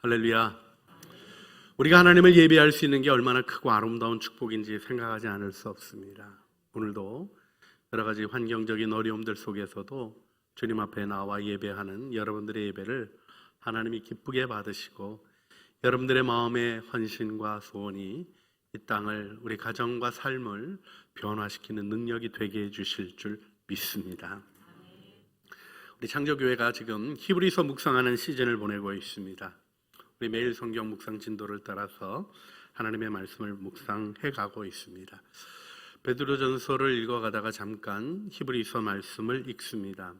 할렐루야. 우리가 하나님을 예배할 수 있는 게 얼마나 크고 아름다운 축복인지 생각하지 않을 수 없습니다. 오늘도 여러 가지 환경적인 어려움들 속에서도 주님 앞에 나와 예배하는 여러분들의 예배를 하나님이 기쁘게 받으시고 여러분들의 마음의 헌신과 소원이 이 땅을, 우리 가정과 삶을 변화시키는 능력이 되게 해주실 줄 믿습니다. 우리 창조교회가 지금 히브리서 묵상하는 시즌을 보내고 있습니다. 우리 매일 성경 묵상 진도를 따라서 하나님의 말씀을 묵상해 가고 있습니다. 베드로전서를 읽어가다가 잠깐 히브리서 말씀을 읽습니다.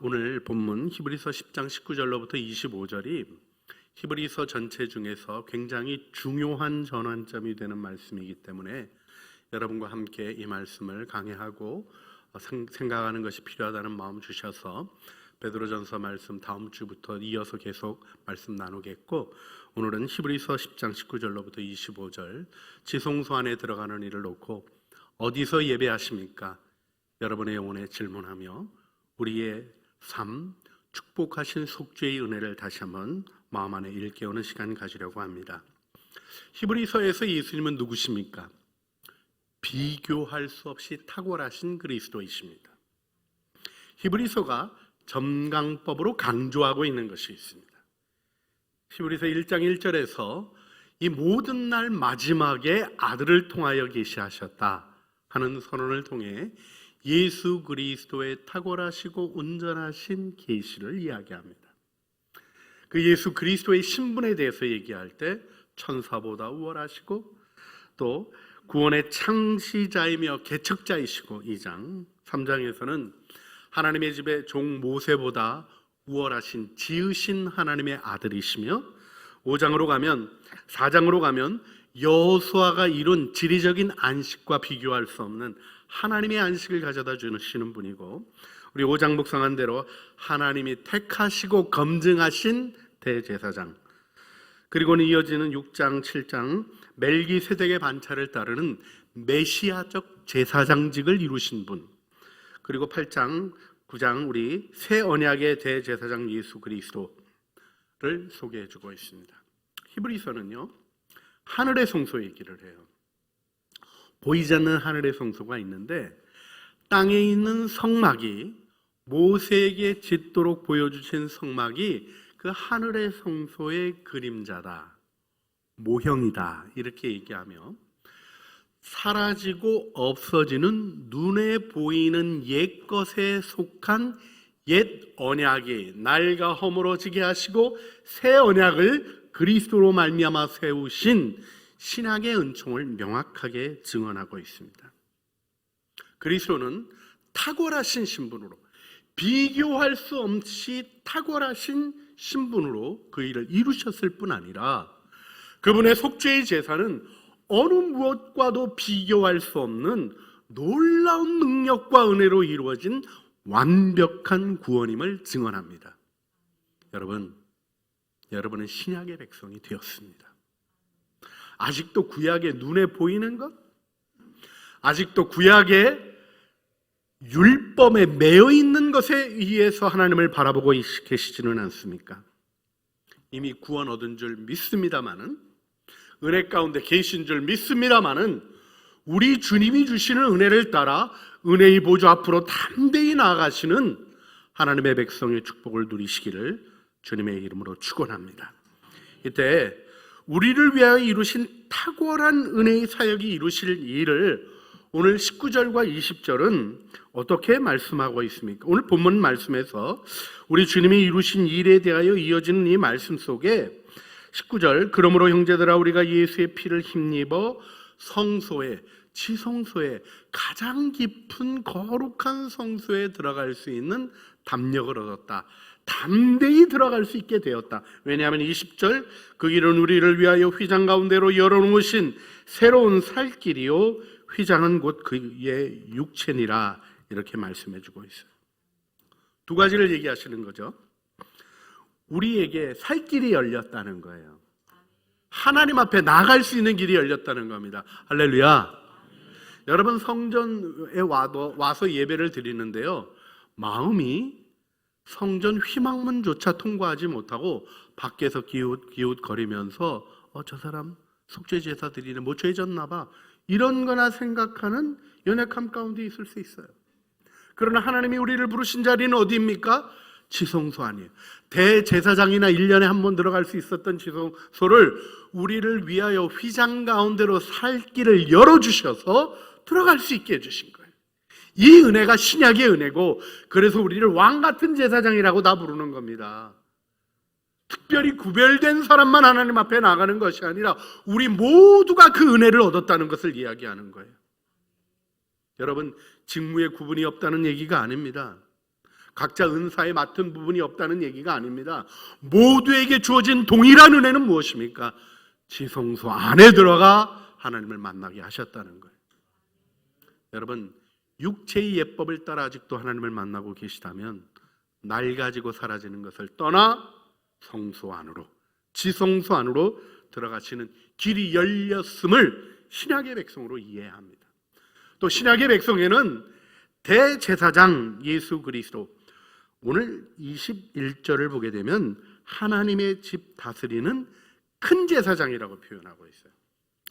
오늘 본문 히브리서 10장 19절로부터 25절이 히브리서 전체 중에서 굉장히 중요한 전환점이 되는 말씀이기 때문에 여러분과 함께 이 말씀을 강해하고 생각하는 것이 필요하다는 마음 주셔서 베드로전서 말씀 다음 주부터 이어서 계속 말씀 나누겠고, 오늘은 히브리서 10장 19절로부터 25절 지성소 안에 들어가는 일을 놓고 어디서 예배하십니까? 여러분의 영혼에 질문하며 우리의 삶, 축복하신 속죄의 은혜를 다시 한번 마음 안에 일깨우는 시간 가지려고 합니다. 히브리서에서 예수님은 누구십니까? 비교할 수 없이 탁월하신 그리스도이십니다. 히브리서가 점강법으로 강조하고 있는 것이 있습니다. 히브리서 1장 1절에서 이 모든 날 마지막에 아들을 통하여 계시하셨다 하는 선언을 통해 예수 그리스도의 탁월하시고 온전하신 계시를 이야기합니다. 그 예수 그리스도의 신분에 대해서 얘기할 때 천사보다 우월하시고 또 구원의 창시자이며 개척자이시고, 2장 3장에서는 하나님의 집에 종 모세보다 우월하신 지으신 하나님의 아들이시며, 4장으로 가면 여호수아가 이룬 지리적인 안식과 비교할 수 없는 하나님의 안식을 가져다 주시는 분이고, 우리 5장 묵상한 대로 하나님이 택하시고 검증하신 대제사장, 그리고는 이어지는 6장 7장 멜기세덱의 반차를 따르는 메시아적 제사장직을 이루신 분, 그리고 8장 9장 우리 새 언약의 대제사장 예수 그리스도를 소개해 주고 있습니다. 히브리서는요, 하늘의 성소 얘기를 해요. 보이지 않는 하늘의 성소가 있는데 땅에 있는 성막이, 모세에게 짓도록 보여주신 성막이 그 하늘의 성소의 그림자다, 모형이다, 이렇게 얘기하며 사라지고 없어지는 눈에 보이는 옛것에 속한 옛 언약이 낡아 허물어지게 하시고 새 언약을 그리스도로 말미암아 세우신 신약의 은총을 명확하게 증언하고 있습니다. 그리스도는 탁월하신 신분으로, 비교할 수 없이 탁월하신 신분으로 그 일을 이루셨을 뿐 아니라 그분의 속죄의 제사는 어느 무엇과도 비교할 수 없는 놀라운 능력과 은혜로 이루어진 완벽한 구원임을 증언합니다. 여러분은 신약의 백성이 되었습니다. 아직도 구약의 눈에 보이는 것, 아직도 구약의 율법에 매여 있는 것에 의해서 하나님을 바라보고 계시지는 않습니까? 이미 구원 얻은 줄 믿습니다마는, 은혜 가운데 계신 줄 믿습니다마는, 우리 주님이 주시는 은혜를 따라 은혜의 보좌 앞으로 담대히 나아가시는 하나님의 백성의 축복을 누리시기를 주님의 이름으로 축원합니다. 이때 우리를 위하여 이루신 탁월한 은혜의 사역이 이루실 일을 오늘 19절과 20절은 어떻게 말씀하고 있습니까? 오늘 본문 말씀에서 우리 주님이 이루신 일에 대하여 이어지는 이 말씀 속에 19절, 그러므로 형제들아 우리가 예수의 피를 힘입어 성소에, 지성소에, 가장 깊은 거룩한 성소에 들어갈 수 있는 담력을 얻었다, 담대히 들어갈 수 있게 되었다. 왜냐하면 20절, 그 길은 우리를 위하여 휘장 가운데로 열어놓으신 새로운 살 길이요 휘장은 곧 그의 육체니라, 이렇게 말씀해 주고 있어요. 두 가지를 얘기하시는 거죠. 우리에게 살 길이 열렸다는 거예요. 하나님 앞에 나갈 수 있는 길이 열렸다는 겁니다. 할렐루야. 여러분, 성전에 와서 예배를 드리는데요, 마음이 성전 휘망문조차 통과하지 못하고 밖에서 기웃거리면서 저 사람 속죄제사 드리네, 뭐 죄졌나 봐, 이런 거나 생각하는 연약함 가운데 있을 수 있어요. 그러나 하나님이 우리를 부르신 자리는 어디입니까? 지성소 아니에요. 대제사장이나 1년에 한 번 들어갈 수 있었던 지성소를 우리를 위하여 휘장 가운데로 살 길을 열어주셔서 들어갈 수 있게 해주신 거예요. 이 은혜가 신약의 은혜고, 그래서 우리를 왕같은 제사장이라고 다 부르는 겁니다. 특별히 구별된 사람만 하나님 앞에 나가는 것이 아니라 우리 모두가 그 은혜를 얻었다는 것을 이야기하는 거예요. 여러분, 직무에 구분이 없다는 얘기가 아닙니다. 각자 은사에 맡은 부분이 없다는 얘기가 아닙니다. 모두에게 주어진 동일한 은혜는 무엇입니까? 지성소 안에 들어가 하나님을 만나게 하셨다는 거예요. 여러분, 육체의 예법을 따라 아직도 하나님을 만나고 계시다면 날 가지고 사라지는 것을 떠나 성소 안으로, 지성소 안으로 들어가시는 길이 열렸음을 신약의 백성으로 이해해야 합니다. 또 신약의 백성에는 대제사장 예수 그리스도, 오늘 21절을 보게 되면 하나님의 집 다스리는 큰 제사장이라고 표현하고 있어요.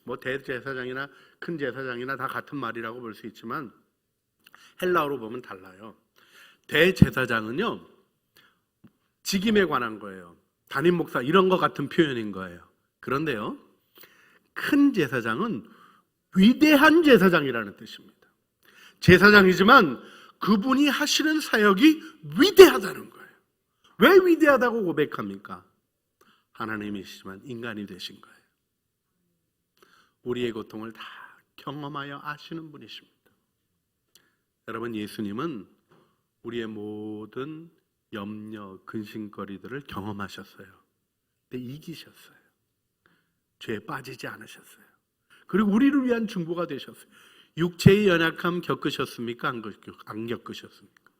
뭐 대제사장이나 큰 제사장이나 다 같은 말이라고 볼 수 있지만 헬라어로 보면 달라요. 대제사장은요, 직임에 관한 거예요. 담임 목사 이런 것 같은 표현인 거예요. 그런데요, 큰 제사장은 위대한 제사장이라는 뜻입니다. 제사장이지만 그분이 하시는 사역이 위대하다는 거예요. 왜 위대하다고 고백합니까? 하나님이시지만 인간이 되신 거예요. 우리의 고통을 다 경험하여 아시는 분이십니다. 여러분, 예수님은 우리의 모든 염려, 근심거리들을 경험하셨어요. 근데 이기셨어요. 죄에 빠지지 않으셨어요. 그리고 우리를 위한 중보가 되셨어요. 육체의 연약함 겪으셨습니까? 안 겪으셨습니까?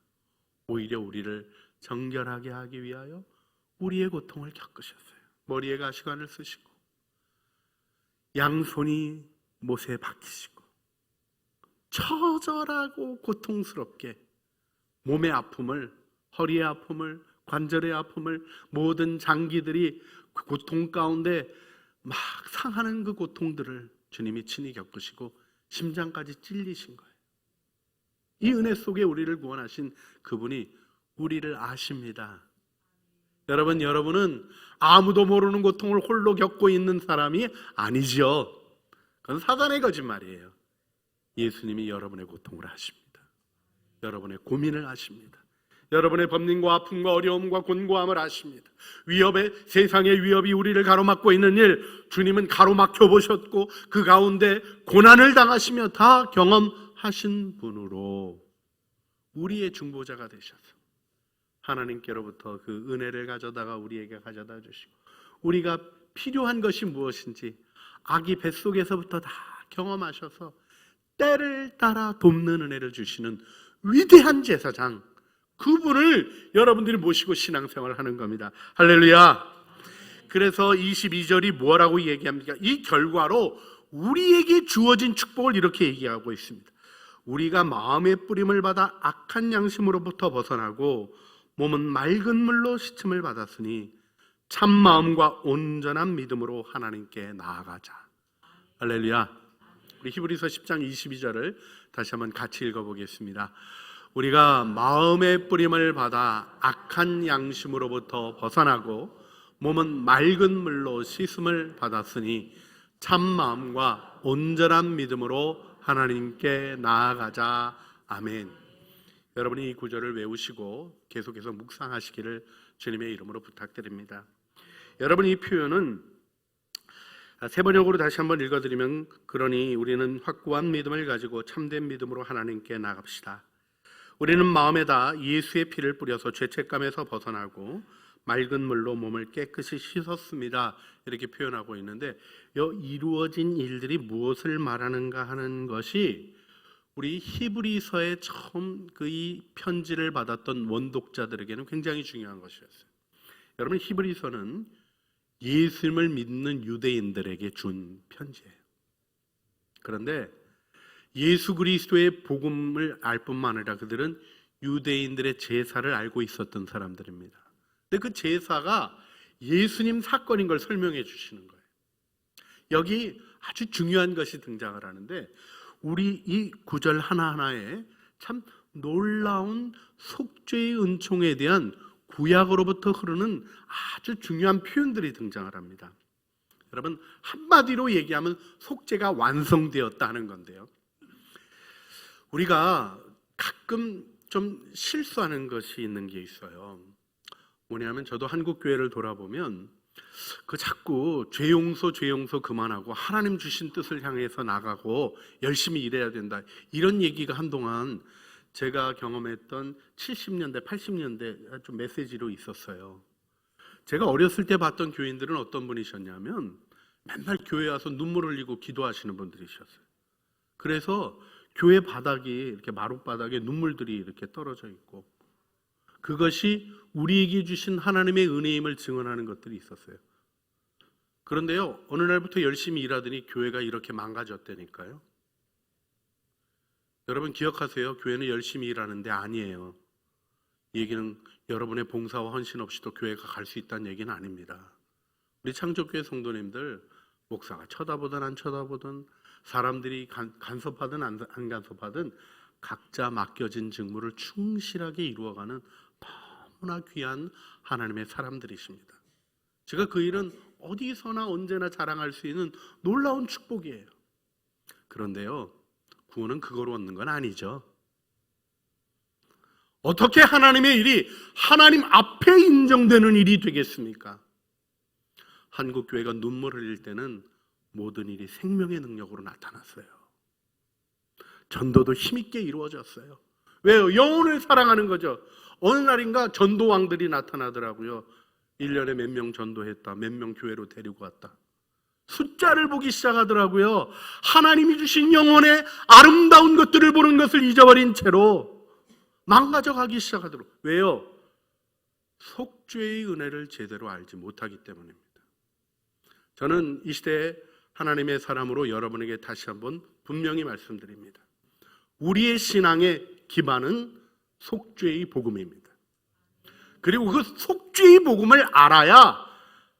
오히려 우리를 정결하게 하기 위하여 우리의 고통을 겪으셨어요. 머리에 가시관을 쓰시고 양손이 못에 박히시고 처절하고 고통스럽게 몸의 아픔을, 허리의 아픔을, 관절의 아픔을, 모든 장기들이 그 고통 가운데 막 상하는 그 고통들을 주님이 친히 겪으시고 심장까지 찔리신 거예요. 이 은혜 속에 우리를 구원하신 그분이 우리를 아십니다. 여러분은 아무도 모르는 고통을 홀로 겪고 있는 사람이 아니죠. 그건 사단의 거짓말이에요. 예수님이 여러분의 고통을 아십니다. 여러분의 고민을 아십니다. 여러분의 범림과 아픔과 어려움과 곤고함을 아십니다. 세상의 위협이 우리를 가로막고 있는 일, 주님은 가로막혀 보셨고 그 가운데 고난을 당하시며 다 경험하신 분으로 우리의 중보자가 되셔서 하나님께로부터 그 은혜를 가져다가 우리에게 가져다 주시고, 우리가 필요한 것이 무엇인지 아기 뱃속에서부터 다 경험하셔서 때를 따라 돕는 은혜를 주시는 위대한 제사장, 그분을 여러분들이 모시고 신앙생활을 하는 겁니다. 할렐루야. 그래서 22절이 뭐라고 얘기합니까? 이 결과로 우리에게 주어진 축복을 이렇게 얘기하고 있습니다. 우리가 마음의 뿌림을 받아 악한 양심으로부터 벗어나고 몸은 맑은 물로 씻음을 받았으니 참 마음과 온전한 믿음으로 하나님께 나아가자. 할렐루야. 우리 히브리서 10장 22절을 다시 한번 같이 읽어보겠습니다. 우리가 마음의 뿌림을 받아 악한 양심으로부터 벗어나고 몸은 맑은 물로 씻음을 받았으니 참 마음과 온전한 믿음으로 하나님께 나아가자. 아멘. 여러분이 이 구절을 외우시고 계속해서 묵상하시기를 주님의 이름으로 부탁드립니다. 여러분, 이 표현은 세 번역으로 다시 한번 읽어드리면, 그러니 우리는 확고한 믿음을 가지고 참된 믿음으로 하나님께 나갑시다. 우리는 마음에다 예수의 피를 뿌려서 죄책감에서 벗어나고 맑은 물로 몸을 깨끗이 씻었습니다. 이렇게 표현하고 있는데, 이루어진 일들이 무엇을 말하는가 하는 것이 우리 히브리서에 처음 이 편지를 받았던 원독자들에게는 굉장히 중요한 것이었어요. 여러분, 히브리서는 예수님을 믿는 유대인들에게 준 편지예요. 그런데 예수 그리스도의 복음을 알 뿐만 아니라 그들은 유대인들의 제사를 알고 있었던 사람들입니다. 근데 그 제사가 예수님 사건인 걸 설명해 주시는 거예요. 여기 아주 중요한 것이 등장을 하는데 우리 이 구절 하나하나에 참 놀라운 속죄의 은총에 대한 구약으로부터 흐르는 아주 중요한 표현들이 등장을 합니다. 여러분, 한마디로 얘기하면 속죄가 완성되었다는 건데요. 우리가 가끔 좀 실수하는 것이 있는 게 있어요. 뭐냐면 저도 한국 교회를 돌아보면 자꾸 죄 용서 그만하고 하나님 주신 뜻을 향해서 나가고 열심히 일해야 된다, 이런 얘기가 한동안 제가 경험했던 70년대 80년대 좀 메시지로 있었어요. 제가 어렸을 때 봤던 교인들은 어떤 분이셨냐면 맨날 교회 와서 눈물 흘리고 기도하시는 분들이셨어요. 그래서 교회 바닥이 이렇게 마룻바닥에 눈물들이 이렇게 떨어져 있고, 그것이 우리에게 주신 하나님의 은혜임을 증언하는 것들이 있었어요. 그런데요, 어느 날부터 열심히 일하더니 교회가 이렇게 망가졌다니까요. 여러분 기억하세요. 교회는 열심히 일하는데 아니에요. 이 얘기는 여러분의 봉사와 헌신 없이도 교회가 갈 수 있다는 얘기는 아닙니다. 우리 창조교회 성도님들, 목사가 쳐다보든 안 쳐다보든, 사람들이 간섭하든 안 간섭하든 각자 맡겨진 직무를 충실하게 이루어가는 너무나 귀한 하나님의 사람들이십니다. 제가 그 일은 어디서나 언제나 자랑할 수 있는 놀라운 축복이에요. 그런데요, 구원은 그거로 얻는 건 아니죠. 어떻게 하나님의 일이 하나님 앞에 인정되는 일이 되겠습니까? 한국 교회가 눈물 흘릴 때는 모든 일이 생명의 능력으로 나타났어요. 전도도 힘있게 이루어졌어요. 왜요? 영혼을 사랑하는 거죠. 어느 날인가 전도왕들이 나타나더라고요. 1년에 몇 명 전도했다, 몇 명 교회로 데리고 왔다. 숫자를 보기 시작하더라고요. 하나님이 주신 영혼의 아름다운 것들을 보는 것을 잊어버린 채로 망가져가기 시작하더라고요. 왜요? 속죄의 은혜를 제대로 알지 못하기 때문입니다. 저는 이 시대에 하나님의 사람으로 여러분에게 다시 한번 분명히 말씀드립니다. 우리의 신앙의 기반은 속죄의 복음입니다. 그리고 그 속죄의 복음을 알아야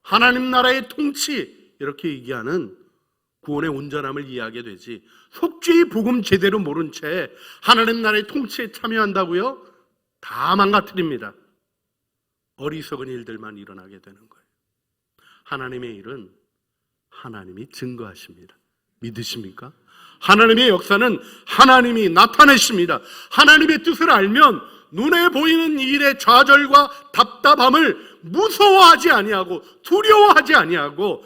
하나님 나라의 통치, 이렇게 얘기하는 구원의 온전함을 이해하게 되지, 속죄의 복음 제대로 모른 채 하나님 나라의 통치에 참여한다고요? 다 망가뜨립니다. 어리석은 일들만 일어나게 되는 거예요. 하나님의 일은 하나님이 증거하십니다. 믿으십니까? 하나님의 역사는 하나님이 나타내십니다. 하나님의 뜻을 알면 눈에 보이는 일의 좌절과 답답함을 무서워하지 아니하고 두려워하지 아니하고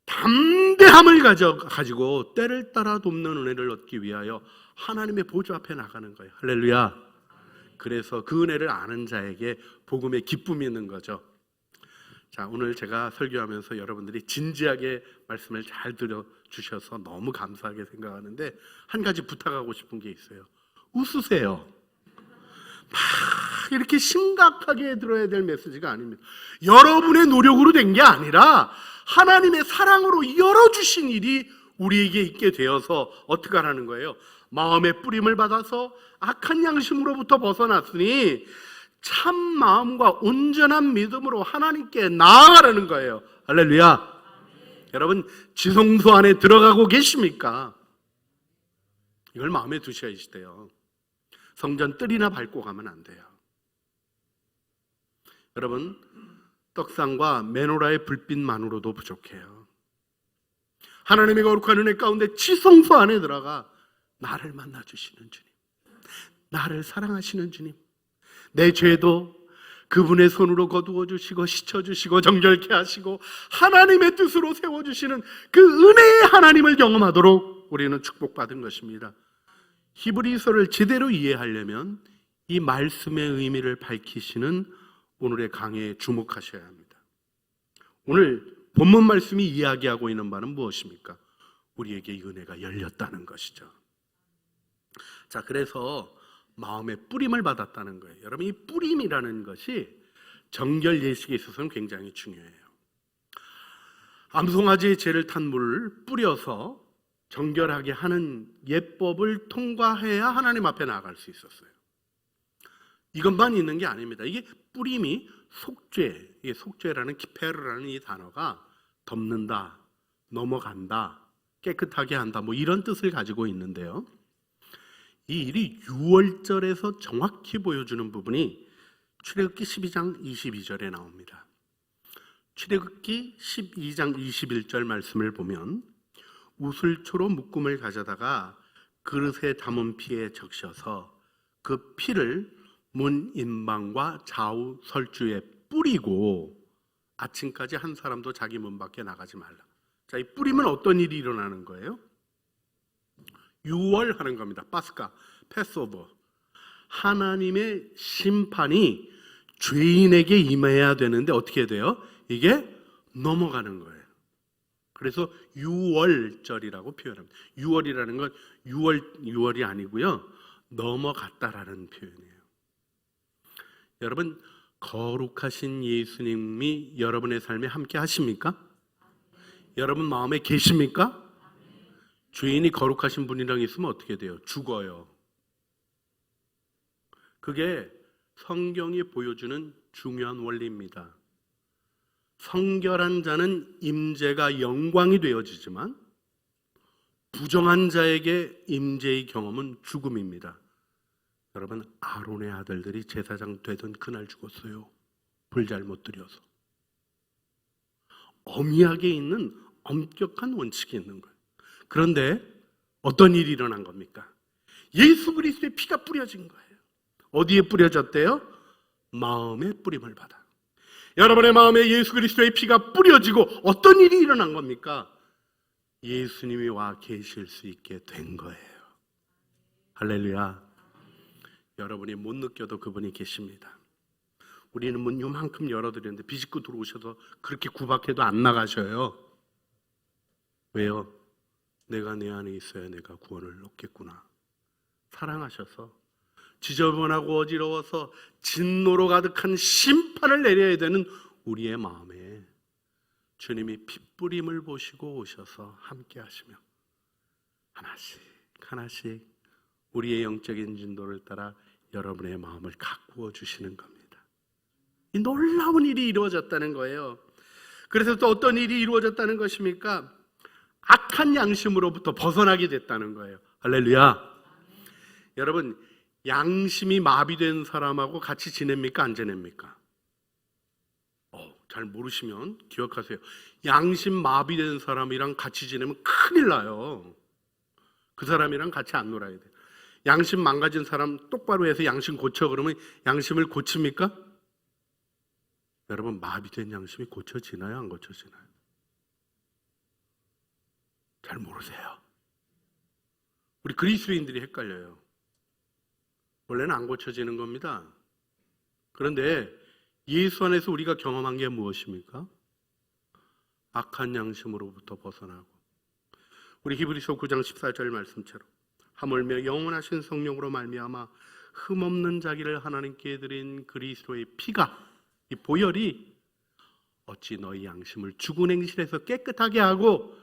담대함을 가지고 때를 따라 돕는 은혜를 얻기 위하여 하나님의 보좌 앞에 나가는 거예요. 할렐루야. 그래서 그 은혜를 아는 자에게 복음의 기쁨이 있는 거죠. 자, 오늘 제가 설교하면서 여러분들이 진지하게 말씀을 잘 들어주셔서 너무 감사하게 생각하는데, 한 가지 부탁하고 싶은 게 있어요. 웃으세요. 막 이렇게 심각하게 들어야 될 메시지가 아닙니다. 여러분의 노력으로 된 게 아니라 하나님의 사랑으로 열어주신 일이 우리에게 있게 되어서 어떻게 하라는 거예요? 마음의 뿌림을 받아서 악한 양심으로부터 벗어났으니 참 마음과 온전한 믿음으로 하나님께 나아가라는 거예요. 할렐루야. 여러분, 지성소 안에 들어가고 계십니까? 이걸 마음에 두셔야 돼요. 성전 뜰이나 밟고 가면 안 돼요. 여러분, 떡상과 메노라의 불빛만으로도 부족해요. 하나님의 거룩한 은혜 가운데 지성소 안에 들어가 나를 만나주시는 주님, 나를 사랑하시는 주님, 내 죄도 그분의 손으로 거두어 주시고 씻어주시고 정결케 하시고 하나님의 뜻으로 세워주시는 그 은혜의 하나님을 경험하도록 우리는 축복받은 것입니다. 히브리서를 제대로 이해하려면 이 말씀의 의미를 밝히시는 오늘의 강해에 주목하셔야 합니다. 오늘 본문 말씀이 이야기하고 있는 바는 무엇입니까? 우리에게 이 은혜가 열렸다는 것이죠. 자, 그래서 마음의 뿌림을 받았다는 거예요. 여러분, 이 뿌림이라는 것이 정결 예식에 있어서는 굉장히 중요해요. 암송아지의 죄를 탄 물을 뿌려서 정결하게 하는 예법을 통과해야 하나님 앞에 나아갈 수 있었어요. 이것만 있는 게 아닙니다. 이게 뿌림이 속죄, 이 속죄라는 키페르라는 이 단어가 덮는다, 넘어간다, 깨끗하게 한다, 뭐 이런 뜻을 가지고 있는데요. 이 일이 유월절에서 정확히 보여주는 부분이 출애굽기 12장 22절에 나옵니다. 출애굽기 12장 21절 말씀을 보면 우슬초로 묶음을 가져다가 그릇에 담은 피에 적셔서 그 피를 문 인방과 좌우 설주에 뿌리고 아침까지 한 사람도 자기 문 밖에 나가지 말라. 자, 이 뿌리면 어떤 일이 일어나는 거예요? 유월하는 겁니다. 파스카, 패스오버. 하나님의 심판이 죄인에게 임해야 되는데 어떻게 돼요? 이게 넘어가는 거예요. 그래서 유월절이라고 표현합니다. 유월이라는 건 유월이 아니고요, 넘어갔다라는 표현이에요. 여러분, 거룩하신 예수님이 여러분의 삶에 함께 하십니까? 여러분 마음에 계십니까? 죄인이 거룩하신 분이랑 있으면 어떻게 돼요? 죽어요. 그게 성경이 보여주는 중요한 원리입니다. 성결한 자는 임재가 영광이 되어지지만 부정한 자에게 임재의 경험은 죽음입니다. 여러분, 아론의 아들들이 제사장 되던 그날 죽었어요. 불 잘못 들여서. 엄연하게 있는 엄격한 원칙이 있는 거예요. 그런데 어떤 일이 일어난 겁니까? 예수 그리스도의 피가 뿌려진 거예요. 어디에 뿌려졌대요? 마음에 뿌림을 받아. 여러분의 마음에 예수 그리스도의 피가 뿌려지고 어떤 일이 일어난 겁니까? 예수님이 와 계실 수 있게 된 거예요. 할렐루야. 여러분이 못 느껴도 그분이 계십니다. 우리는 문 요만큼 열어드렸는데 비집고 들어오셔서 그렇게 구박해도 안 나가셔요. 왜요? 내가 내 안에 있어야 내가 구원을 얻겠구나. 사랑하셔서 지저분하고 어지러워서 진노로 가득한 심판을 내려야 되는 우리의 마음에 주님이 핏부림을 보시고 오셔서 함께 하시며 하나씩 하나씩 우리의 영적인 진도를 따라 여러분의 마음을 가꾸어 주시는 겁니다. 이 놀라운 일이 이루어졌다는 거예요. 그래서 또 어떤 일이 이루어졌다는 것입니까? 악한 양심으로부터 벗어나게 됐다는 거예요. 할렐루야. 여러분, 양심이 마비된 사람하고 같이 지냅니까? 안 지냅니까? 잘 모르시면 기억하세요. 양심 마비된 사람이랑 같이 지내면 큰일 나요. 그 사람이랑 같이 안 놀아야 돼요. 양심 망가진 사람 똑바로 해서 양심 고쳐 그러면 양심을 고칩니까? 여러분, 마비된 양심이 고쳐지나요? 안 고쳐지나요? 잘 모르세요. 우리 그리스도인들이 헷갈려요. 원래는 안 고쳐지는 겁니다. 그런데 예수 안에서 우리가 경험한 게 무엇입니까? 악한 양심으로부터 벗어나고 우리 히브리서 9장 14절 말씀처럼 하물며 영원하신 성령으로 말미암아 흠없는 자기를 하나님께 드린 그리스도의 피가, 이 보혈이 어찌 너희 양심을 죽은 행실에서 깨끗하게 하고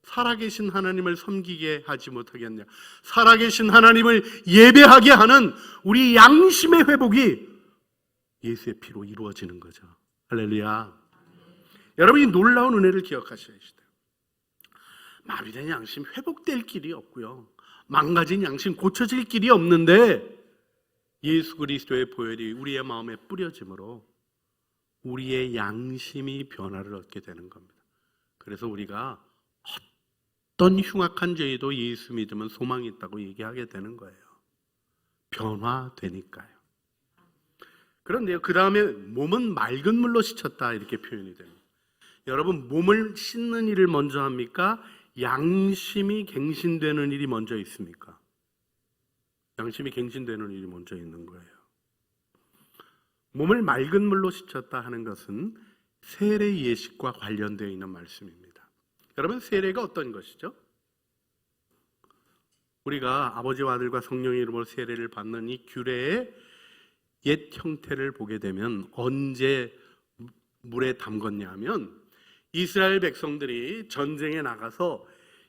살아계신 하나님을 섬기게 하지 못하겠냐. 살아계신 하나님을 예배하게 하는 우리 양심의 회복이 예수의 피로 이루어지는 거죠. 할렐루야. 여러분이 놀라운 은혜를 기억하셔야 돼요. 마비된 양심 회복될 길이 없고요, 망가진 양심 고쳐질 길이 없는데 예수 그리스도의 보혈이 우리의 마음에 뿌려짐으로 우리의 양심이 변화를 얻게 되는 겁니다. 그래서 우리가 어떤 흉악한 죄에도 예수 믿으면 소망이 있다고 얘기하게 되는 거예요. 변화되니까요. 그런데요, 그 다음에 몸은 맑은 물로 씻었다 이렇게 표현이 됩니다. 여러분, 몸을 씻는 일을 먼저 합니까? 양심이 갱신되는 일이 먼저 있습니까? 양심이 갱신되는 일이 먼저 있는 거예요. 몸을 맑은 물로 씻었다 하는 것은 세례 예식과 관련되어 있는 말씀입니다. 여러분, 세례가 어떤 것이죠? 우리가 아버지와 아들과 성령의 이름으로 세례를 받는 이 규례의 옛 형태를 보게 되면 언제 물에 담궜냐 하면 이스라엘 백성들이 전쟁에 나가서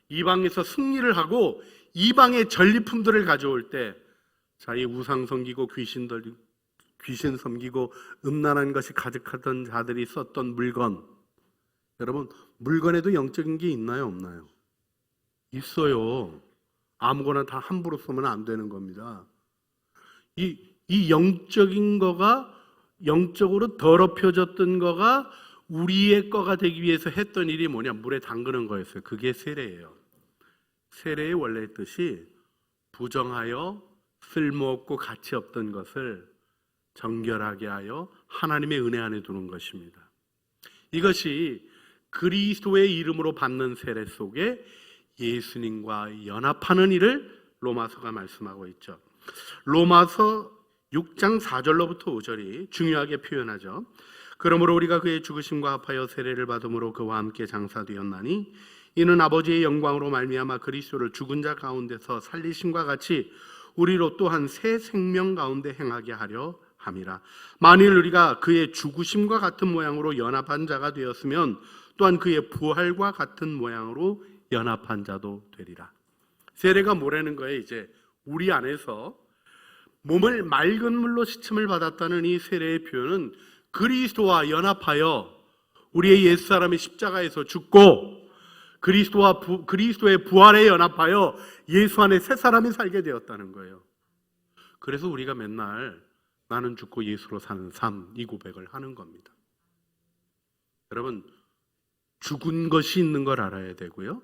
이방에서 승리를 하고 이방의 전리품들을 가져올 때, 자, 이 우상 섬기고 귀신 섬기고 음란한 것이 가득하던 자들이 썼던 물건, 여러분 물건에도 영적인 게 있나요 없나요? 있어요. 아무거나 다 함부로 쓰면 안 되는 겁니다. 이 영적인 거가, 영적으로 더럽혀졌던 거가 우리의 거가 되기 위해서 했던 일이 뭐냐? 물에 담그는 거였어요. 그게 세례예요. 세례의 원래 뜻이 부정하여 쓸모없고 가치 없던 것을 정결하게 하여 하나님의 은혜 안에 두는 것입니다. 이것이 그리스도의 이름으로 받는 세례 속에 예수님과 연합하는 일을 로마서가 말씀하고 있죠. 로마서 6장 4절로부터 5절이 중요하게 표현하죠. 그러므로 우리가 그의 죽으심과 합하여 세례를 받음으로 그와 함께 장사되었나니 이는 아버지의 영광으로 말미암아 그리스도를 죽은 자 가운데서 살리심과 같이 우리로 또한 새 생명 가운데 행하게 하려 함이라. 만일 우리가 그의 죽으심과 같은 모양으로 연합한 자가 되었으면 또한 그의 부활과 같은 모양으로 연합한 자도 되리라. 세례가 뭐라는 거예요? 이제 우리 안에서 몸을 맑은 물로 씻음을 받았다는 이 세례의 표현은 그리스도와 연합하여 우리의 옛사람이 십자가에서 죽고 그리스도의 부활에 연합하여 예수 안에 새 사람이 살게 되었다는 거예요. 그래서 우리가 맨날 나는 죽고 예수로 사는 삶, 이 고백을 하는 겁니다. 여러분, 죽은 것이 있는 걸 알아야 되고요,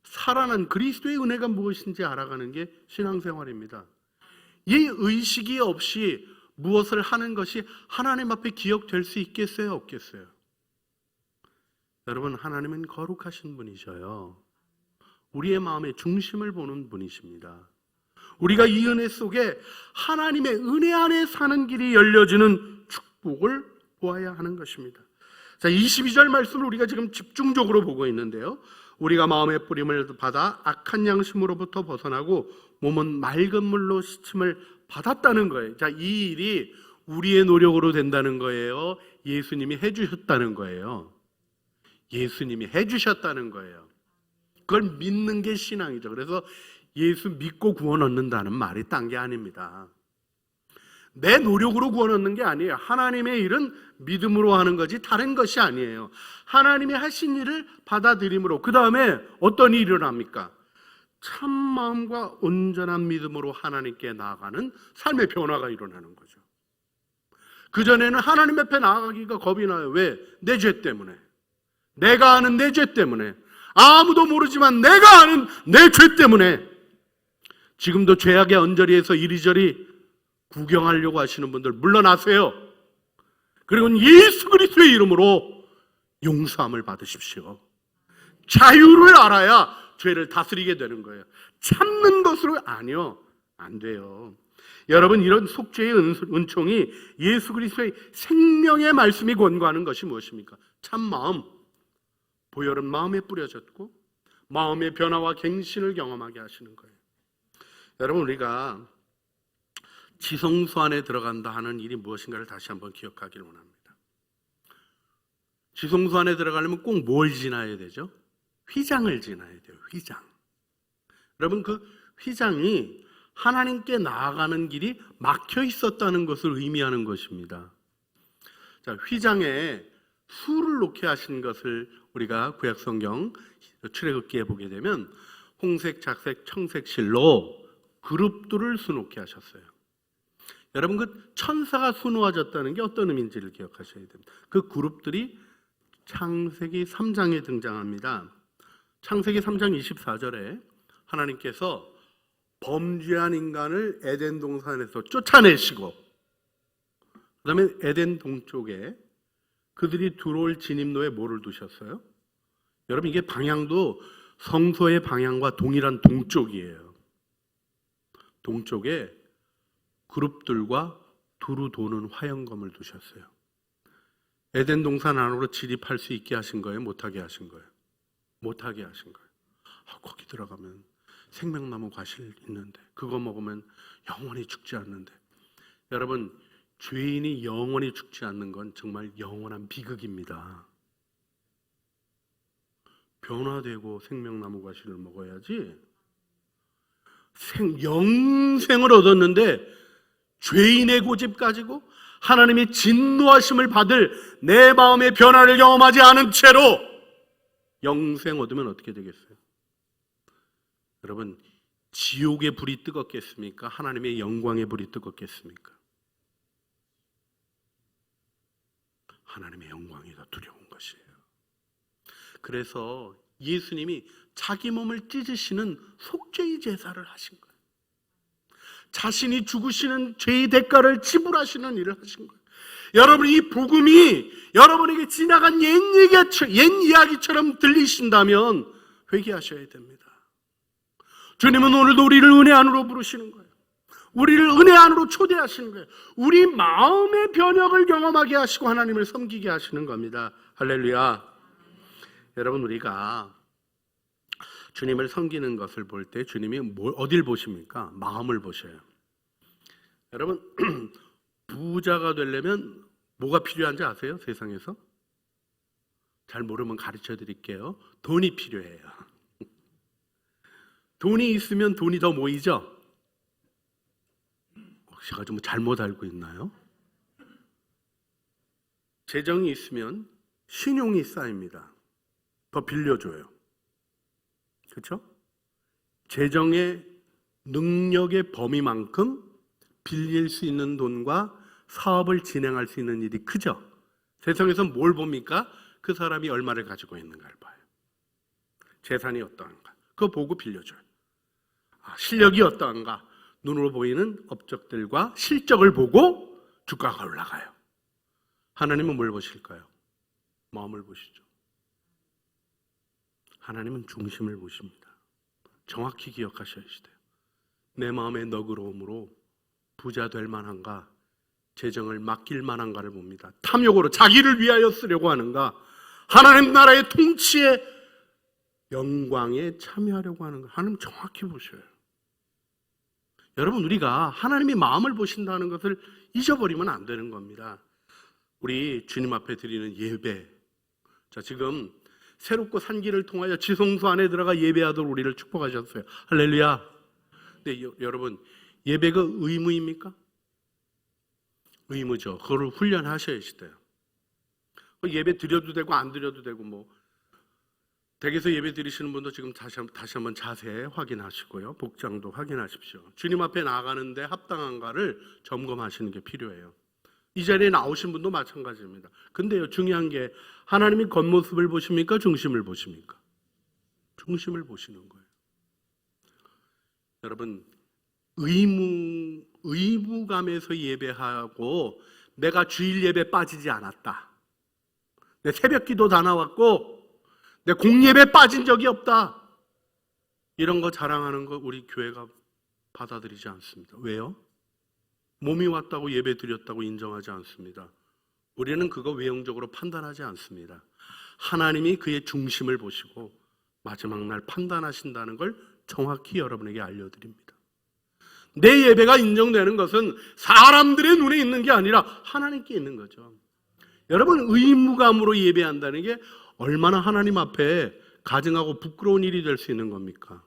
살아난 그리스도의 은혜가 무엇인지 알아가는 게 신앙생활입니다. 이 의식이 없이 무엇을 하는 것이 하나님 앞에 기억될 수 있겠어요, 없겠어요? 여러분, 하나님은 거룩하신 분이셔요. 우리의 마음의 중심을 보는 분이십니다. 우리가 이 은혜 속에 하나님의 은혜 안에 사는 길이 열려지는 축복을 보아야 하는 것입니다. 자, 22절 말씀을 우리가 지금 집중적으로 보고 있는데요, 우리가 마음의 뿌림을 받아 악한 양심으로부터 벗어나고 몸은 맑은 물로 씻음을 받았다는 거예요. 자, 이 일이 우리의 노력으로 된다는 거예요? 예수님이 해주셨다는 거예요? 예수님이 해주셨다는 거예요. 그걸 믿는 게 신앙이죠. 그래서 예수 믿고 구원 얻는다는 말이 딴 게 아닙니다. 내 노력으로 구원 얻는 게 아니에요. 하나님의 일은 믿음으로 하는 거지 다른 것이 아니에요. 하나님이 하신 일을 받아들임으로, 그 다음에 어떤 일이 일어납니까? 참 마음과 온전한 믿음으로 하나님께 나아가는 삶의 변화가 일어나는 거죠. 그전에는 하나님 앞에 나아가기가 겁이 나요. 왜? 내 죄 때문에. 내가 아는 내 죄 때문에. 아무도 모르지만 내가 아는 내 죄 때문에. 지금도 죄악의 언저리에서 이리저리 구경하려고 하시는 분들 물러나세요. 그리고 예수 그리스도의 이름으로 용서함을 받으십시오. 자유를 알아야 죄를 다스리게 되는 거예요. 참는 것으로 아니요, 안 돼요. 여러분, 이런 속죄의 은총이 예수 그리스도의 생명의 말씀이 권고하는 것이 무엇입니까? 참 마음, 보혈은 마음에 뿌려졌고 마음의 변화와 갱신을 경험하게 하시는 거예요. 여러분, 우리가 지성소 안에 들어간다 하는 일이 무엇인가를 다시 한번 기억하기를 원합니다. 지성소 안에 들어가려면 꼭 뭘 지나야 되죠? 휘장을 지나야 돼요. 휘장. 여러분, 그 휘장이 하나님께 나아가는 길이 막혀 있었다는 것을 의미하는 것입니다. 자, 휘장에 수를 놓게 하신 것을 우리가 구약성경 출애굽기에 보게 되면 홍색, 작색, 청색 실로 그룹들을 수놓게 하셨어요. 여러분, 그 천사가 수놓아졌다는 게 어떤 의미인지를 기억하셔야 됩니다. 그 그룹들이 창세기 3장에 등장합니다. 창세기 3장 24절에 하나님께서 범죄한 인간을 에덴 동산에서 쫓아내시고, 그 다음에 에덴 동쪽에 그들이 들어올 진입로에 뭐를 두셨어요? 여러분, 이게 방향도 성소의 방향과 동일한 동쪽이에요. 동쪽에 그룹들과 두루 도는 화영검을 두셨어요. 에덴 동산 안으로 진입할 수 있게 하신 거예요? 못하게 하신 거예요? 못하게 하신 거예요. 거기 들어가면 생명나무 과실 있는데 그거 먹으면 영원히 죽지 않는데. 여러분, 죄인이 영원히 죽지 않는 건 정말 영원한 비극입니다. 변화되고 생명나무 과실을 먹어야지. 영생을 얻었는데 죄인의 고집 가지고 하나님의 진노하심을 받을 내 마음의 변화를 경험하지 않은 채로 영생 얻으면 어떻게 되겠어요? 여러분, 지옥의 불이 뜨겁겠습니까? 하나님의 영광의 불이 뜨겁겠습니까? 하나님의 영광이 더 두려운 것이에요. 그래서 예수님이 자기 몸을 찢으시는 속죄의 제사를 하신 거예요. 자신이 죽으시는 죄의 대가를 지불하시는 일을 하신 거예요. 여러분, 이 복음이 여러분에게 지나간 옛 이야기처럼 들리신다면 회개하셔야 됩니다. 주님은 오늘도 우리를 은혜 안으로 부르시는 거예요. 우리를 은혜 안으로 초대하시는 거예요. 우리 마음의 변혁을 경험하게 하시고 하나님을 섬기게 하시는 겁니다. 할렐루야. 여러분, 우리가 주님을 섬기는 것을 볼 때 주님이 어딜 보십니까? 마음을 보셔요. 여러분, 부자가 되려면 뭐가 필요한지 아세요? 세상에서? 잘 모르면 가르쳐 드릴게요. 돈이 필요해요. 돈이 있으면 돈이 더 모이죠? 제가 좀 잘못 알고 있나요? 재정이 있으면 신용이 쌓입니다. 더 빌려줘요. 그렇죠? 재정의 능력의 범위만큼 빌릴 수 있는 돈과 사업을 진행할 수 있는 일이 크죠? 세상에서 뭘 봅니까? 그 사람이 얼마를 가지고 있는가를 봐요. 재산이 어떠한가? 그거 보고 빌려줘요. 실력이 어떠한가? 눈으로 보이는 업적들과 실적을 보고 주가가 올라가요. 하나님은 뭘 보실까요? 마음을 보시죠. 하나님은 중심을 보십니다. 정확히 기억하셔야 돼요. 내 마음의 너그러움으로 부자 될 만한가, 재정을 맡길 만한가를 봅니다. 탐욕으로 자기를 위하여 쓰려고 하는가, 하나님 나라의 통치에 영광에 참여하려고 하는가, 하나님 정확히 보셔요. 여러분, 우리가 하나님이 마음을 보신다는 것을 잊어버리면 안 되는 겁니다. 우리 주님 앞에 드리는 예배, 자, 지금 새롭고 산 길을 통하여 지성소 안에 들어가 예배하도록 우리를 축복하셨어요. 할렐루야. 근데 여러분, 예배가 의무입니까? 의무죠. 그걸 훈련하셔야 돼요. 예배 드려도 되고 안 드려도 되고, 뭐 댁에서 예배 드리시는 분도 지금 다시 한번 자세히 확인하시고요. 복장도 확인하십시오. 주님 앞에 나아가는데 합당한가를 점검하시는 게 필요해요. 이 자리에 나오신 분도 마찬가지입니다. 근데요, 중요한 게 하나님이 겉모습을 보십니까? 중심을 보십니까? 중심을 보시는 거예요. 여러분, 의무감에서 예배하고 내가 주일 예배 빠지지 않았다, 내 새벽 기도 다 나왔고 내 공예배 빠진 적이 없다, 이런 거 자랑하는 거 우리 교회가 받아들이지 않습니다. 왜요? 몸이 왔다고 예배 드렸다고 인정하지 않습니다. 우리는 그거 외형적으로 판단하지 않습니다. 하나님이 그의 중심을 보시고 마지막 날 판단하신다는 걸 정확히 여러분에게 알려드립니다. 내 예배가 인정되는 것은 사람들의 눈에 있는 게 아니라 하나님께 있는 거죠. 여러분, 의무감으로 예배한다는 게 얼마나 하나님 앞에 가증하고 부끄러운 일이 될 수 있는 겁니까?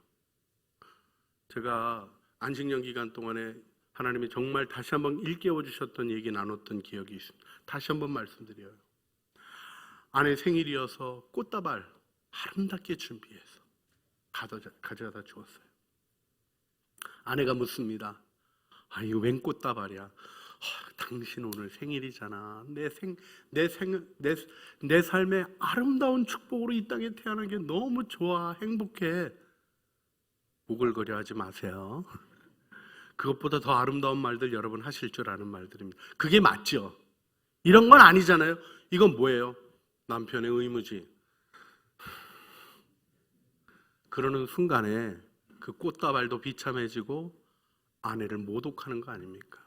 제가 안식년 기간 동안에 하나님이 정말 다시 한번 일깨워 주셨던 얘기 나눴던 기억이 있습니다. 다시 한번 말씀드려요. 아내 생일이어서 꽃다발 아름답게 준비해서 가져다 주었어요. 아내가 묻습니다. 이거 웬 꽃다발이야? 당신 오늘 생일이잖아. 내 삶의 아름다운 축복으로 이 땅에 태어난 게 너무 좋아, 행복해. 오글거려 하지 마세요. 그것보다 더 아름다운 말들 여러분 하실 줄 아는 말들입니다. 그게 맞죠? 이런 건 아니잖아요. 이건 뭐예요? 남편의 의무지. 그러는 순간에 그 꽃다발도 비참해지고 아내를 모독하는 거 아닙니까?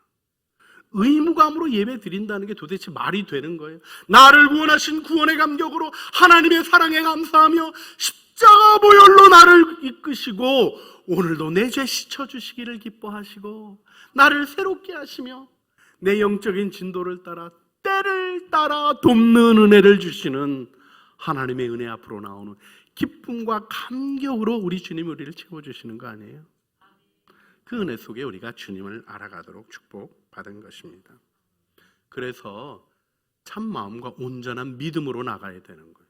의무감으로 예배 드린다는 게 도대체 말이 되는 거예요? 나를 구원하신 구원의 감격으로 하나님의 사랑에 감사하며 십자가 보혈로 나를 이끄시고 오늘도 내 죄 씻어주시기를 기뻐하시고 나를 새롭게 하시며 내 영적인 진도를 따라 때를 따라 돕는 은혜를 주시는 하나님의 은혜 앞으로 나오는 기쁨과 감격으로 우리 주님이 우리를 채워주시는 거 아니에요? 그 은혜 속에 우리가 주님을 알아가도록 축복 받은 것입니다. 그래서 참 마음과 온전한 믿음으로 나가야 되는 거예요.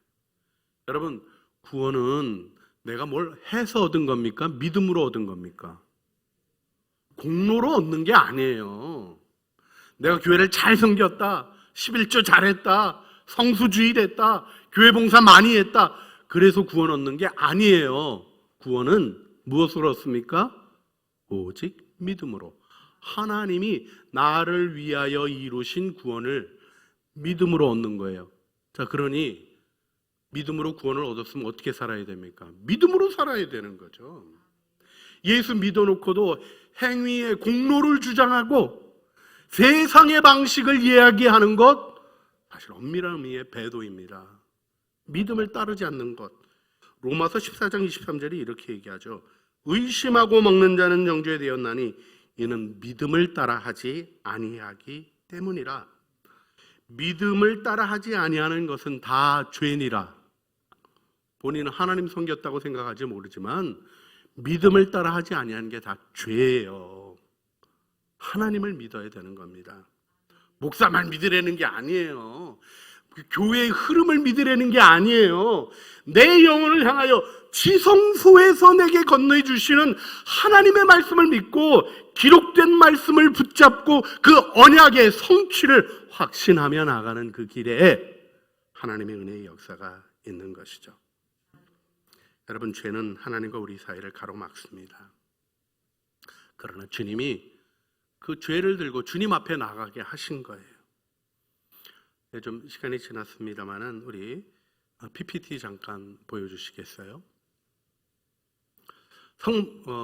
여러분, 구원은 내가 뭘 해서 얻은 겁니까? 믿음으로 얻은 겁니까? 공로로 얻는 게 아니에요. 내가 교회를 잘 섬겼다, 11조 잘했다, 성수주의 됐다, 교회 봉사 많이 했다, 그래서 구원 얻는 게 아니에요. 구원은 무엇으로 얻습니까? 오직 믿음으로. 하나님이 나를 위하여 이루신 구원을 믿음으로 얻는 거예요. 자, 그러니 믿음으로 구원을 얻었으면 어떻게 살아야 됩니까? 믿음으로 살아야 되는 거죠. 예수 믿어놓고도 행위의 공로를 주장하고 세상의 방식을 이야기하는 것, 사실 엄밀한 의미의 배도입니다. 믿음을 따르지 않는 것. 로마서 14장 23절이 이렇게 얘기하죠. 의심하고 먹는 자는 정죄 되었나니 이는 믿음을 따라 하지 아니하기 때문이라. 믿음을 따라 하지 아니하는 것은 다 죄니라. 본인은 하나님 섬겼다고 생각하지 모르지만 믿음을 따라 하지 아니하는 게 다 죄예요. 하나님을 믿어야 되는 겁니다. 목사만 믿으라는 게 아니에요. 교회의 흐름을 믿으라는 게 아니에요. 내 영혼을 향하여 지성소에서 내게 건너해 주시는 하나님의 말씀을 믿고 기록된 말씀을 붙잡고 그 언약의 성취를 확신하며 나가는 그 길에 하나님의 은혜의 역사가 있는 것이죠. 여러분, 죄는 하나님과 우리 사이를 가로막습니다. 그러나 주님이 그 죄를 들고 주님 앞에 나가게 하신 거예요. 좀 시간이 지났습니다만은 우리 PPT 잠깐 보여주시겠어요?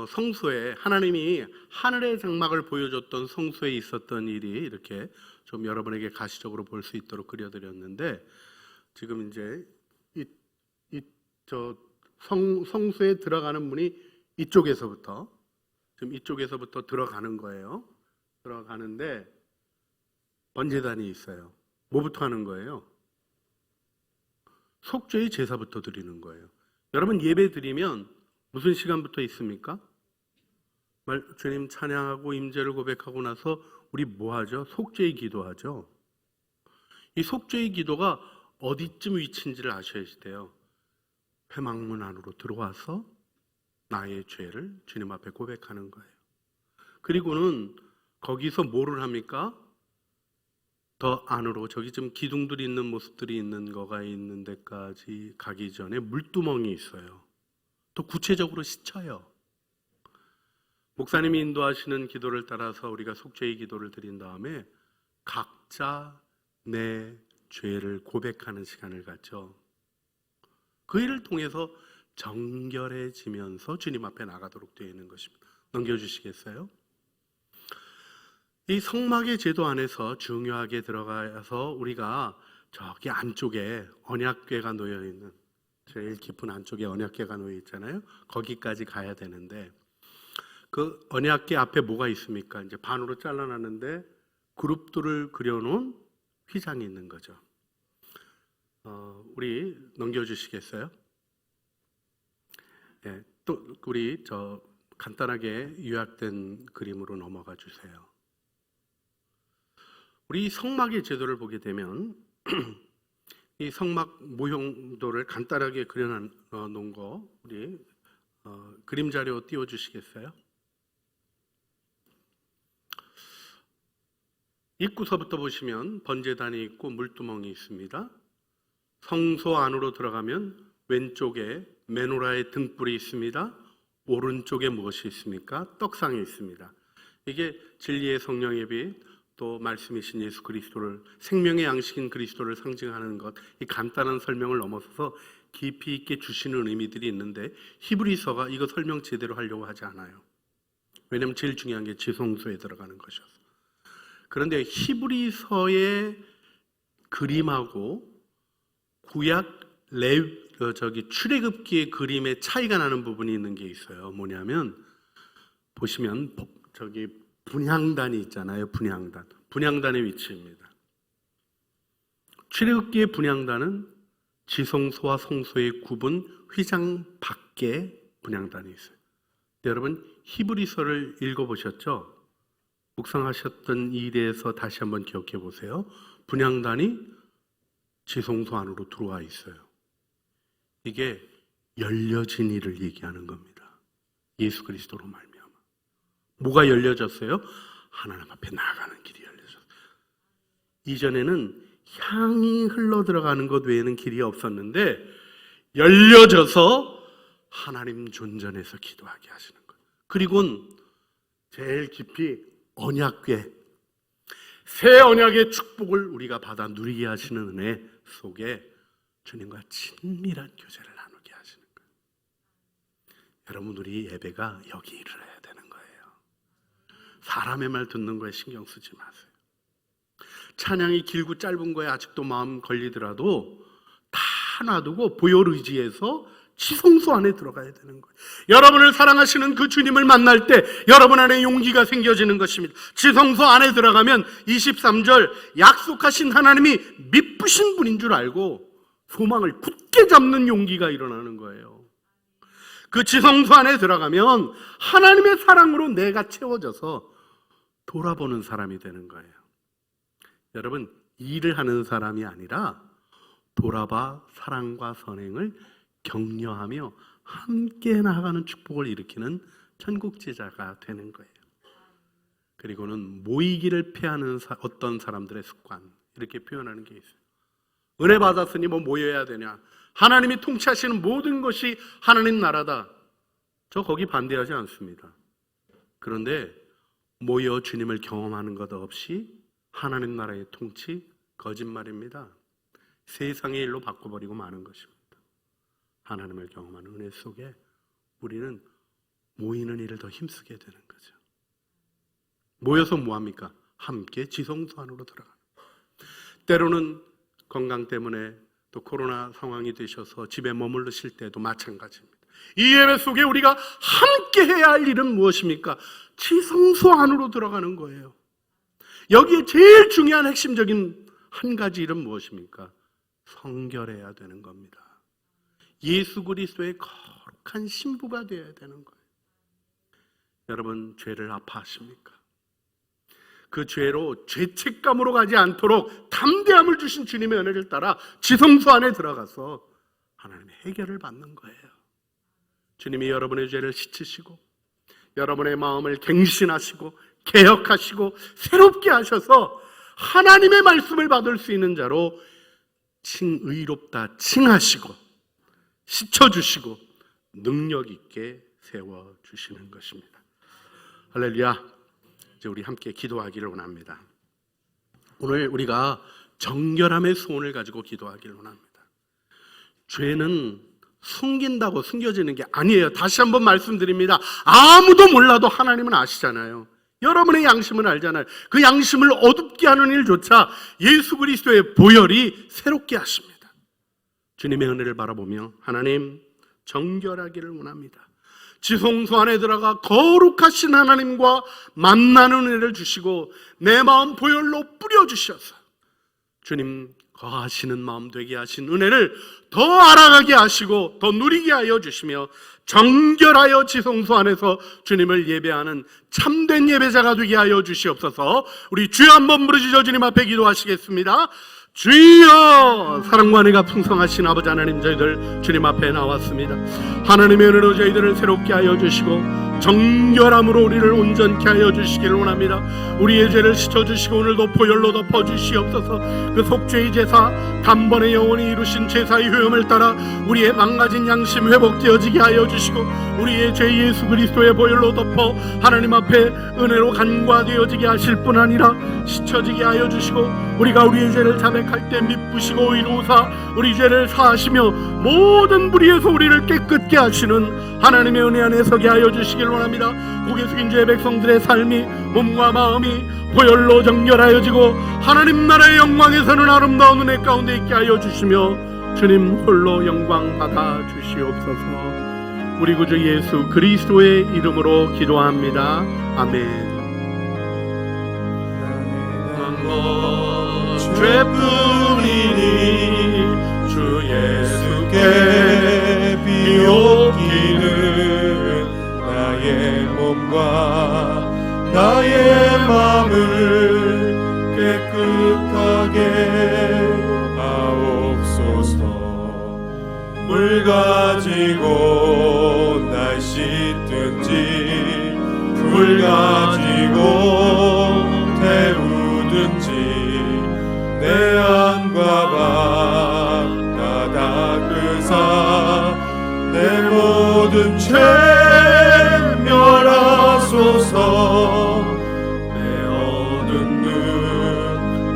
성소에 하나님이 하늘의 장막을 보여줬던 성소에 있었던 일이 이렇게 좀 여러분에게 가시적으로 볼 수 있도록 그려드렸는데, 지금 이제 성소에 들어가는 문이 이쪽에서부터 들어가는 거예요. 들어가는데 번제단이 있어요. 뭐부터 하는 거예요? 속죄의 제사부터 드리는 거예요. 여러분, 예배 드리면 무슨 시간부터 있습니까? 주님 찬양하고 임재를 고백하고 나서 우리 뭐 하죠? 속죄의 기도하죠. 이 속죄의 기도가 어디쯤 위치인지를 아셔야 돼요. 회막문 안으로 들어와서 나의 죄를 주님 앞에 고백하는 거예요. 그리고는 거기서 뭐를 합니까? 더 안으로, 저기 좀 기둥들이 있는 모습들이 있는 거가 있는 데까지 가기 전에 물두멍이 있어요. 또 구체적으로 씻어요. 목사님이 인도하시는 기도를 따라서 우리가 속죄의 기도를 드린 다음에 각자 내 죄를 고백하는 시간을 갖죠. 그 일을 통해서 정결해지면서 주님 앞에 나가도록 되어 있는 것입니다. 넘겨주시겠어요? 이 성막의 제도 안에서 중요하게 들어가서 우리가 저기 안쪽에 언약궤가 놓여 있는, 제일 깊은 안쪽에 언약궤가 놓여 있잖아요. 거기까지 가야 되는데 그 언약궤 앞에 뭐가 있습니까? 이제 반으로 잘라놨는데 그룹들을 그려놓은 휘장이 있는 거죠. 우리 넘겨주시겠어요? 네, 또 우리 간단하게 요약된 그림으로 넘어가 주세요. 우리 성막의 제도를 보게 되면 이 성막 모형도를 간단하게 그려놓은 거 우리 그림 자료 띄워주시겠어요? 입구서부터 보시면 번제단이 있고 물두멍이 있습니다. 성소 안으로 들어가면 왼쪽에 메노라의 등불이 있습니다. 오른쪽에 무엇이 있습니까? 떡상이 있습니다. 이게 진리의 성령의 빛, 또 말씀이신 예수 그리스도를, 생명의 양식인 그리스도를 상징하는 것, 이 간단한 설명을 넘어서서 깊이 있게 주시는 의미들이 있는데 히브리서가 이거 설명 제대로 하려고 하지 않아요. 왜냐하면 제일 중요한 게 지성소에 들어가는 것이어서. 그런데 히브리서의 그림하고 구약 출애굽기의 그림의 차이가 나는 부분이 있는 게 있어요. 뭐냐면 보시면 분향단이 있잖아요. 분향단의 위치입니다. 출애굽기의 분향단은 지성소와 성소의 구분 휘장 밖에 분향단이 있어요. 여러분, 히브리서를 읽어보셨죠? 묵상하셨던 일에 대해서 다시 한번 기억해 보세요. 분향단이 지성소 안으로 들어와 있어요. 이게 열려진 일을 얘기하는 겁니다. 예수 그리스도로 말미암아. 뭐가 열려졌어요? 하나님 앞에 나아가는 길이 열려졌어요. 이전에는 향이 흘러 들어가는 것 외에는 길이 없었는데 열려져서 하나님 존전에서 기도하게 하시는 거예요. 그리고는 제일 깊이 언약궤, 새 언약의 축복을 우리가 받아 누리게 하시는 은혜 속에 주님과 친밀한 교제를 나누게 하시는 거예요. 여러분, 우리 예배가 여기 일을 해야 되는 거예요. 사람의 말 듣는 거에 신경 쓰지 마세요. 찬양이 길고 짧은 거에 아직도 마음 걸리더라도 다 놔두고 보혈 의지해서 지성소 안에 들어가야 되는 거예요. 여러분을 사랑하시는 그 주님을 만날 때 여러분 안에 용기가 생겨지는 것입니다. 지성소 안에 들어가면 23절 약속하신 하나님이 미쁘신 분인 줄 알고 소망을 굳게 잡는 용기가 일어나는 거예요. 그 지성소 안에 들어가면 하나님의 사랑으로 내가 채워져서 돌아보는 사람이 되는 거예요. 여러분, 일을 하는 사람이 아니라 돌아봐 사랑과 선행을 격려하며 함께 나아가는 축복을 일으키는 천국제자가 되는 거예요. 그리고는 모이기를 피하는 어떤 사람들의 습관, 이렇게 표현하는 게 있어요. 은혜 받았으니 뭐 모여야 되냐, 하나님이 통치하시는 모든 것이 하나님 나라다, 저 거기 반대하지 않습니다. 그런데 모여 주님을 경험하는 것 없이 하나님 나라의 통치, 거짓말입니다. 세상의 일로 바꿔버리고 마는 것입니다. 하나님을 경험하는 은혜 속에 우리는 모이는 일을 더 힘쓰게 되는 거죠. 모여서 뭐합니까? 함께 지성소 안으로 들어가는. 때로는 건강 때문에 또 코로나 상황이 되셔서 집에 머무르실 때도 마찬가지입니다. 이 예배 속에 우리가 함께 해야 할 일은 무엇입니까? 지성소 안으로 들어가는 거예요. 여기에 제일 중요한 핵심적인 한 가지 일은 무엇입니까? 성결해야 되는 겁니다. 예수 그리스도의 거룩한 신부가 되어야 되는 거예요. 여러분, 죄를 아파하십니까? 그 죄로 죄책감으로 가지 않도록 담대함을 주신 주님의 은혜를 따라 지성소 안에 들어가서 하나님의 해결을 받는 거예요. 주님이 여러분의 죄를 씻으시고 여러분의 마음을 갱신하시고 개혁하시고 새롭게 하셔서 하나님의 말씀을 받을 수 있는 자로 의롭다 칭하시고 씻어주시고 능력 있게 세워주시는 것입니다. 할렐루야. 이제 우리 함께 기도하기를 원합니다. 오늘 우리가 정결함의 소원을 가지고 기도하기를 원합니다. 죄는 숨긴다고 숨겨지는 게 아니에요. 다시 한번 말씀드립니다. 아무도 몰라도 하나님은 아시잖아요. 여러분의 양심은 알잖아요. 그 양심을 어둡게 하는 일조차 예수 그리스도의 보혈이 새롭게 하십니다. 주님의 은혜를 바라보며 하나님, 정결하기를 원합니다. 지성소 안에 들어가 거룩하신 하나님과 만나는 은혜를 주시고 내 마음 보혈로 뿌려주셔서 주님 거하시는 마음 되게 하신 은혜를 더 알아가게 하시고 더 누리게 하여 주시며 정결하여 지성소 안에서 주님을 예배하는 참된 예배자가 되게 하여 주시옵소서. 우리 주여 한번 부르짖어 주님 앞에 기도하시겠습니다. 주여, 사랑과 은혜가 풍성하신 아버지 하나님, 저희들 주님 앞에 나왔습니다. 하나님의 은혜로 저희들을 새롭게 하여 주시고 정결함으로 우리를 온전케 하여 주시기를 원합니다. 우리의 죄를 씻어주시고 오늘도 보혈로 덮어주시옵소서. 그 속죄의 제사, 단번에 영원히 이루신 제사의 효험을 따라 우리의 망가진 양심 회복되어지게 하여 주시고 우리의 죄 예수 그리스도의 보혈로 덮어 하나님 앞에 은혜로 간과되어지게 하실 뿐 아니라 씻어지게 하여 주시고 우리가 우리의 죄를 자백할 때 미쁘시고 의로우사 우리 죄를 사하시며 모든 불의에서 우리를 깨끗게 하시는 하나님의 은혜 안에 서게 하여 주시길 원합니다. 고개 숙인 죄의 백성들의 삶이 몸과 마음이 보혈로 정결하여지고 하나님 나라의 영광에서는 아름다운 은혜 가운데 있게 하여 주시며 주님 홀로 영광 받아 주시옵소서. 우리 구주 예수 그리스도의 이름으로 기도합니다. 아멘. 죄뿐이니 주 예수께 비옵기는 나의 몸과 나의 마음 가지고 날 씻든지 불 가지고 태우든지 내 안과 밖 다 닦으사 내 모든 죄 멸하소서. 내 어두운 눈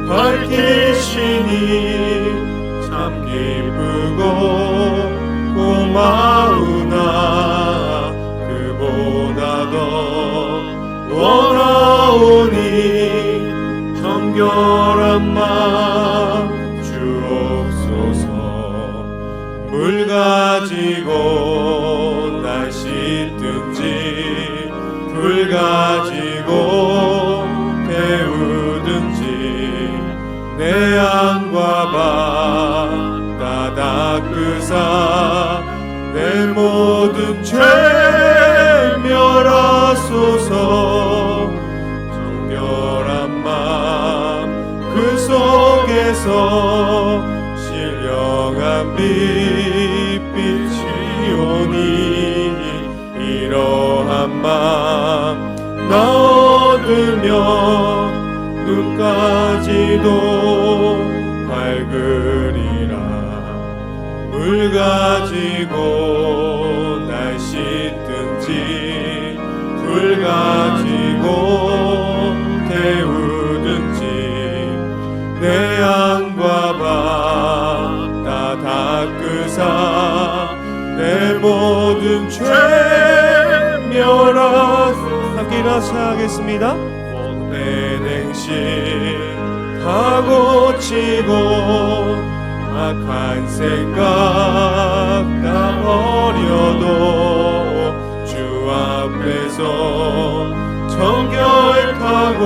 밝히시니 참 기쁘고 고마우나 그보다 더 원하오니 정결한 마음 주옵소서. 물 가지고 날 씻든지 불 가지고 태우든지 내 안과 밖 다 닦으사 내 모든 죄 멸하소서. 정결한 마음 그 속에서 신령한 빛이 오니 이러한 마음 나 얻으면 눈까지도 밝으리라. 물 가지고 날 씻든지 불 가지고 태우든지 내 안과 밖 다 닦으사 내 모든 죄 멸하소서. 함께 일어나서 하겠습니다. 내 냉심 다 고치고 악한 생각 다 버려도 주 앞에서 정결하고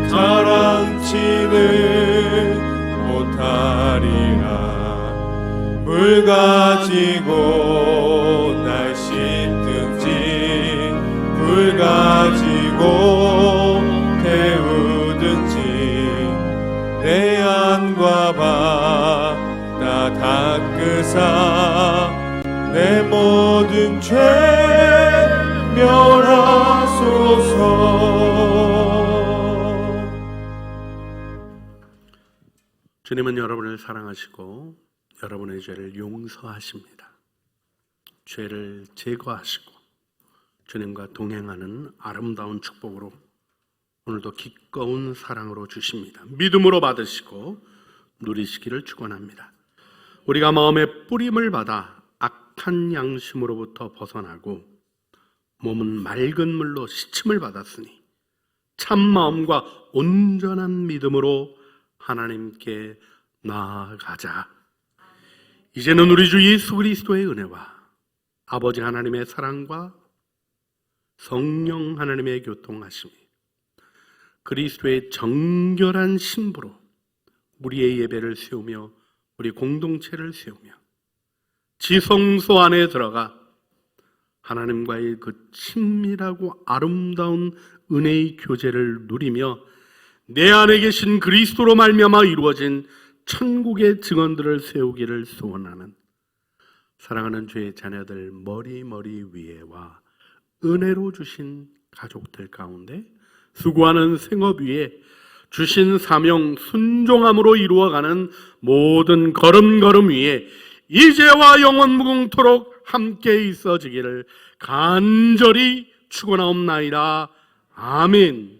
자랑치는 못하리라. 물 가지고 날 씻든지 불 가지고 태우든지 내 안과 밖 다 닦으사 내 모든 죄 멸하소서. 주님은 여러분을 사랑하시고 여러분의 죄를 용서하십니다. 죄를 제거하시고 주님과 동행하는 아름다운 축복으로 오늘도 기꺼운 사랑으로 주십니다. 믿음으로 받으시고 누리시기를 축원합니다. 우리가 마음의 뿌림을 받아 악한 양심으로부터 벗어나고 몸은 맑은 물로 씻음을 받았으니 참 마음과 온전한 믿음으로 하나님께 나아가자. 이제는 우리 주 예수 그리스도의 은혜와 아버지 하나님의 사랑과 성령 하나님의 교통하심이 그리스도의 정결한 신부로 우리의 예배를 세우며 우리 공동체를 세우며 지성소 안에 들어가 하나님과의 그 친밀하고 아름다운 은혜의 교제를 누리며 내 안에 계신 그리스도로 말미암아 이루어진 천국의 증언들을 세우기를 소원하는 사랑하는 주의 자녀들 머리 위에와 은혜로 주신 가족들 가운데 수고하는 생업 위에 주신 사명 순종함으로 이루어가는 모든 걸음걸음 위에 이제와 영원 무궁토록 함께 있어지기를 간절히 축원하옵나이다. 아멘.